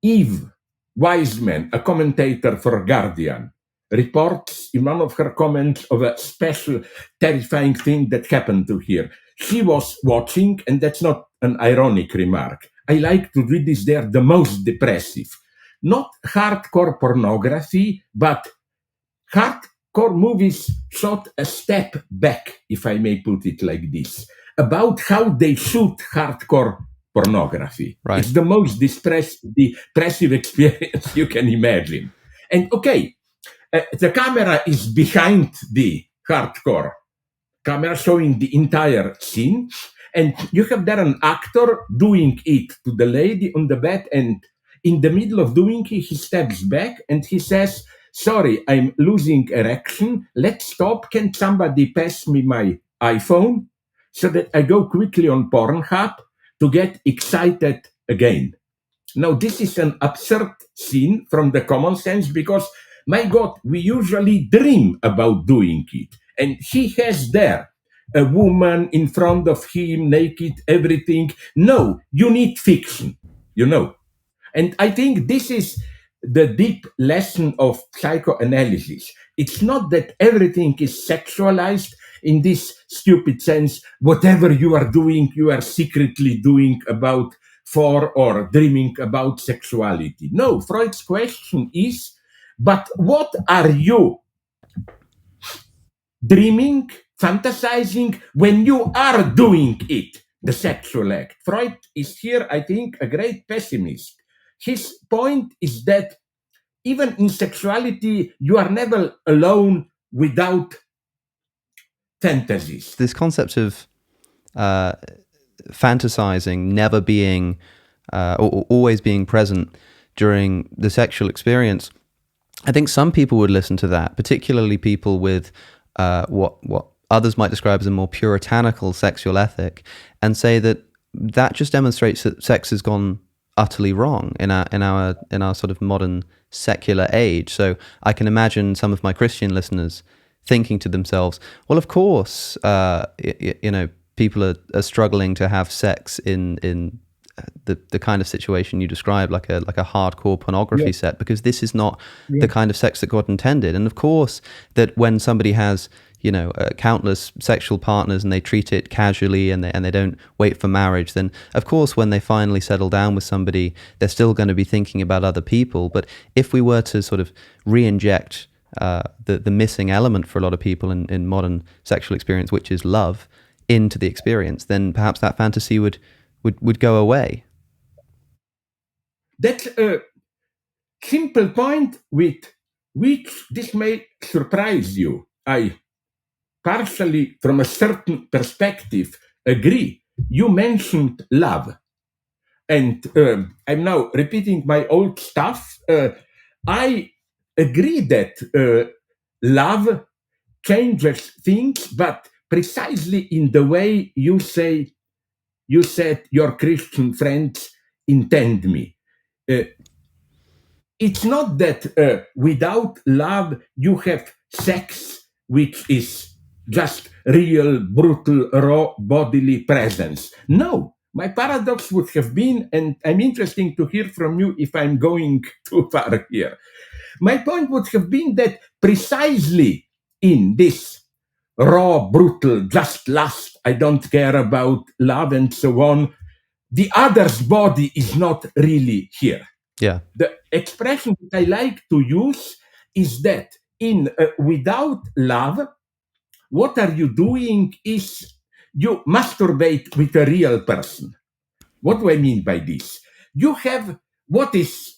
Eve Wiseman, a commentator for Guardian, reports in one of her comments of a special terrifying thing that happened to her. She was watching, and that's not an ironic remark. I like to read this, they're the most depressive. Not hardcore pornography, but hardcore movies shot a step back, if I may put it like this, about how they shoot hardcore pornography. Right. It's the most depressive experience you can imagine. And okay, the camera is behind the hardcore camera showing the entire scene, and you have there an actor doing it to the lady on the bed, and in the middle of doing it, he steps back and he says, sorry, I'm losing erection. Let's stop. Can somebody pass me my iPhone so that I go quickly on Pornhub to get excited again? Now, this is an absurd scene from the common sense because, my God, we usually dream about doing it. And he has there a woman in front of him, naked, everything. No, you need fiction, you know. And I think this is the deep lesson of psychoanalysis. It's not that everything is sexualized in this stupid sense. Whatever you are doing, you are secretly doing about for or dreaming about sexuality. No, Freud's question is, but what are you dreaming, fantasizing when you are doing it, the sexual act? Freud is here, I think, a great pessimist. His point is that even in sexuality, you are never alone without fantasies. This concept of fantasizing never being or always being present during the sexual experience, I think some people would listen to that, particularly people with what others might describe as a more puritanical sexual ethic, and say that just demonstrates that sex has gone utterly wrong in our sort of modern secular age. So I can imagine some of my Christian listeners thinking to themselves, well, of course, people are struggling to have sex in the kind of situation you described, like a hardcore pornography set, because this is not the kind of sex that God intended. And of course, that when somebody has countless sexual partners and they treat it casually and they don't wait for marriage, then of course when they finally settle down with somebody, they're still going to be thinking about other people. But if we were to sort of re-inject the missing element for a lot of people in modern sexual experience, which is love, into the experience, then perhaps that fantasy would go away. That's a simple point with which this may surprise you. I partially, from a certain perspective, agree. You mentioned love. And I'm now repeating my old stuff. I agree that love changes things, but precisely in the way you said your Christian friends intend me. It's not that without love you have sex, which is just real, brutal, raw bodily presence. No, my paradox would have been, and I'm interested to hear from you if I'm going too far here. My point would have been that precisely in this raw, brutal, just lust, I don't care about love and so on, the other's body is not really here. Yeah. The expression that I like to use is that in without love, what are you doing is you masturbate with a real person. What do I mean by this? You have what is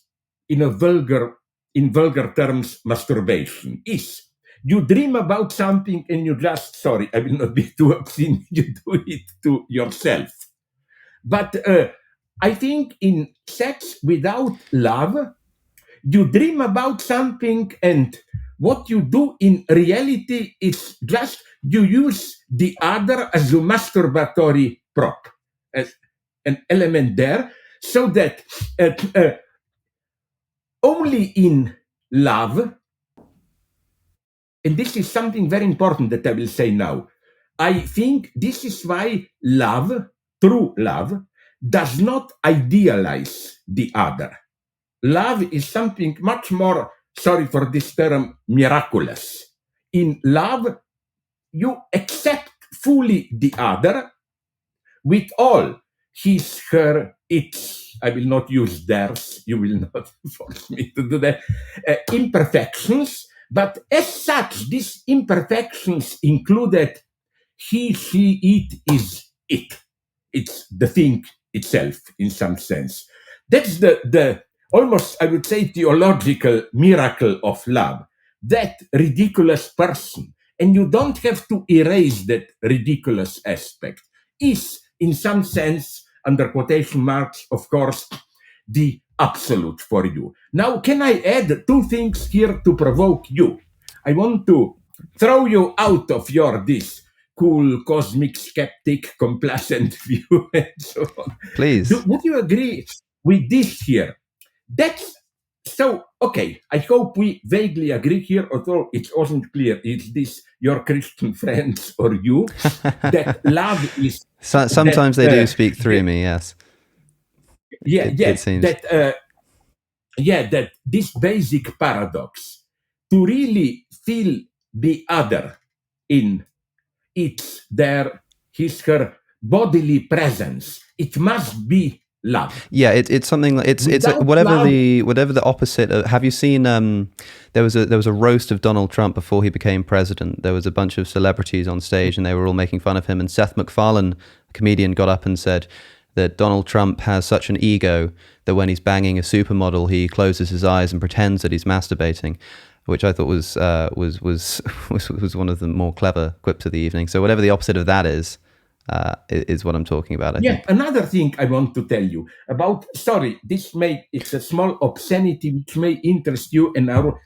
in vulgar terms masturbation is you dream about something and you just, sorry, I will not be too obscene, you do it to yourself. But I think in sex without love, you dream about something, and what you do in reality is just you use the other as a masturbatory prop, as an element there, so that only in love, and this is something very important that I will say now, I think this is why love, true love, does not idealize the other. love is something much more, sorry for this term, miraculous. In love, you accept fully the other with all his, her, its, I will not use theirs, you will not force me to do that, imperfections, but as such, these imperfections included he, she, it is it. It's the thing itself in some sense. That's the almost, I would say, theological miracle of love. That ridiculous person, and you don't have to erase that ridiculous aspect, is in some sense, under quotation marks, of course, the absolute for you. Now, can I add two things here to provoke you? I want to throw you out of your this cool, cosmic, skeptic, complacent view and so on. Please. Would you agree with this here? That's so, okay, I hope we vaguely agree here, although it wasn't clear. Is this your Christian friends or you? That love is... Sometimes they do speak through me, yes. Yeah, it seems. That this basic paradox, to really feel the other in it's their, his, her bodily presence. It must be love. Yeah, it's something like it's whatever love, the opposite of, have you seen there was a roast of Donald Trump before he became president. There was a bunch of celebrities on stage and they were all making fun of him, and Seth MacFarlane, a comedian, got up and said that Donald Trump has such an ego that when he's banging a supermodel he closes his eyes and pretends that he's masturbating, which I thought was one of the more clever quips of the evening. So whatever the opposite of that is what I'm talking about, I think. Another thing I want to tell you about, sorry, it's a small obscenity which may interest you and our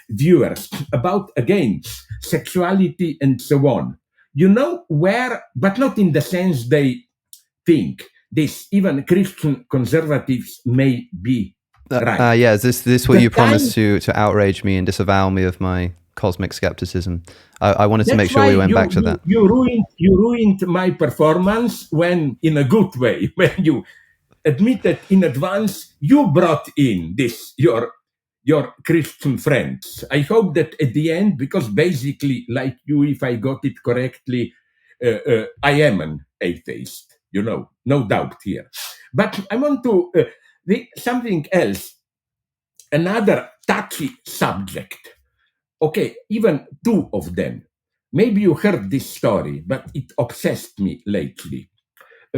viewers, about, again, sexuality and so on. You know where, but not in the sense they think, this, even Christian conservatives may be right. Yeah, is this what you promised to outrage me and disavow me of my cosmic skepticism? I wanted to make sure we went back to that. You ruined my performance when, in a good way, when you admitted in advance you brought in this your Christian friends. I hope that at the end, because basically, like you, if I got it correctly, I am an atheist. You know, no doubt here. But I want to something else, another touchy subject. Okay, even two of them. Maybe you heard this story, but it obsessed me lately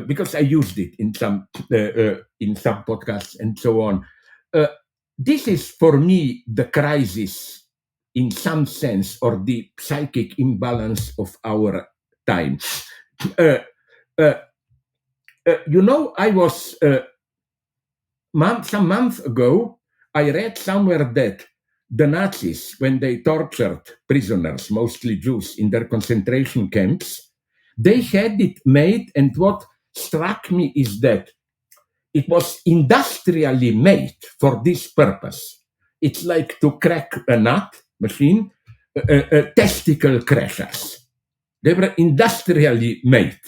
because I used it in some podcasts and so on. This is for me the crisis, in some sense, or the psychic imbalance of our time. I was some months ago, I read somewhere that the Nazis, when they tortured prisoners, mostly Jews, in their concentration camps, they had it made, and what struck me is that it was industrially made for this purpose. It's like to crack a nut machine, testicle crashers. They were industrially made.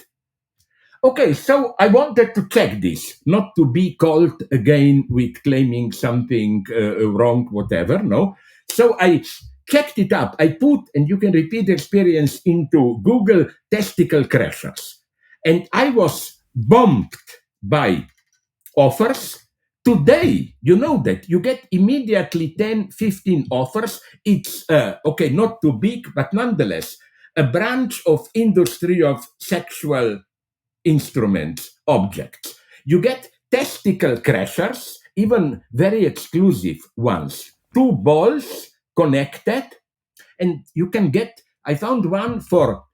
Okay, so I wanted to check this, not to be called again with claiming something wrong, whatever, no. So I checked it up. I put, and you can repeat the experience, into Google testicle crashers. And I was bombed by offers. Today, you know that you get immediately 10, 15 offers. It's, okay, not too big, but nonetheless, a branch of industry of sexual instruments, objects. You get testicle crashers, even very exclusive ones. 2 balls connected, and you can get, I found one for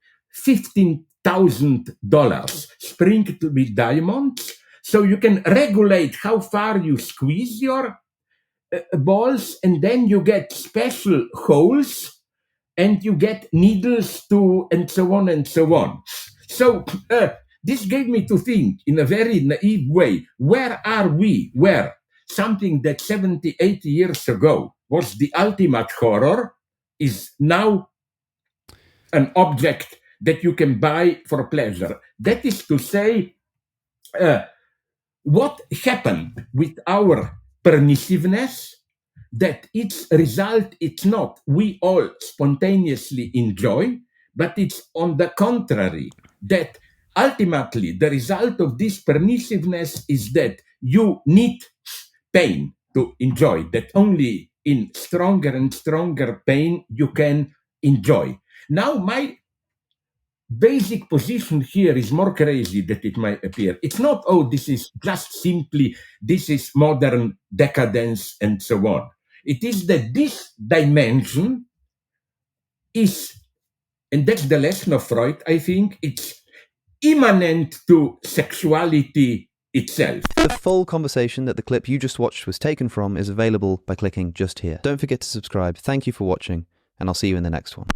$15,000 sprinkled with diamonds. So you can regulate how far you squeeze your balls, and then you get special holes, and you get needles too, and so on and so on. So, this gave me to think in a very naive way, where are we? Where something that 70, 80 years ago was the ultimate horror is now an object that you can buy for pleasure. That is to say, what happened with our permissiveness, that its result, it's not we all spontaneously enjoy, but it's on the contrary, that ultimately the result of this permissiveness is that you need pain to enjoy, that only in stronger and stronger pain you can enjoy. Now, my basic position here is more crazy than it might appear. It's not, oh, this is just simply, this is modern decadence and so on. It is that this dimension is, and that's the lesson of Freud, I think, it's immanent to sexuality itself. The full conversation that the clip you just watched was taken from is available by clicking just here. Don't forget to subscribe. Thank you for watching, and I'll see you in the next one.